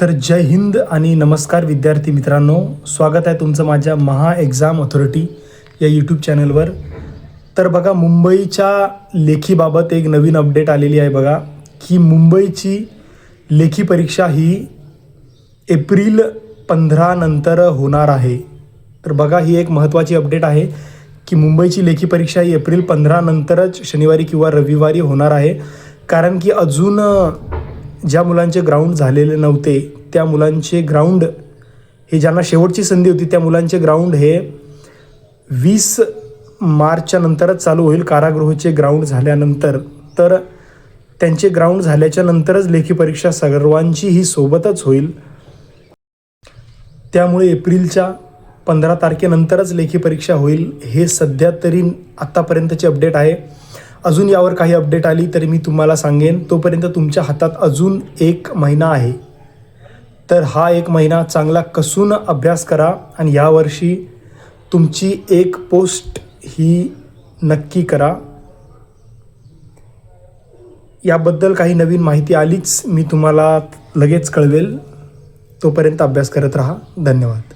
तर जय हिंद आणि नमस्कार विद्यार्थी मित्रांनो, स्वागत आहे तुमचं माझ्या महा एक्झाम अथॉरिटी या यूट्यूब चॅनलवर. तर बघा, मुंबईच्या लेखीबाबत एक नवीन अपडेट आलेली आहे बघा, की मुंबईची लेखी परीक्षा ही एप्रिल 15 नंतर होणार आहे. तर बघा, ही एक महत्त्वाची अपडेट आहे की मुंबईची लेखी परीक्षा ही एप्रिल 15 नंतरच शनिवारी किंवा रविवारी होणार आहे. कारण की अजून ज्या मुलांचे ग्राउंड झालेले नव्हते त्या मुलांचे ग्राउंड हे, ज्यांना शेवटची संधी होती त्या मुलांचे ग्राउंड हे 20 मार्चच्या नंतरच चालू होईल, कारागृहाचे ग्राउंड झाल्यानंतर. तर त्यांचे ग्राउंड झाल्याच्या नंतरच लेखी परीक्षा सर्वांची ही सोबतच होईल. त्यामुळे एप्रिलच्या 15 तारखेनंतरच लेखी परीक्षा होईल, हे सध्या तरी आत्तापर्यंतचे अपडेट आहे. अजून यावर काही अपडेट आली तरी मी तुम्हाला सांगेन. तोपर्यंत तुमच्या हातात अजून 1 महिना आहे. तर हा 1 महिना चांगला कसून अभ्यास करा आणि यावर्षी तुमची 1 पोस्ट ही नक्की करा. याबद्दल काही नवीन माहिती आलीच मी तुम्हाला लगेच कळवेल. तोपर्यंत अभ्यास करत राहा. धन्यवाद.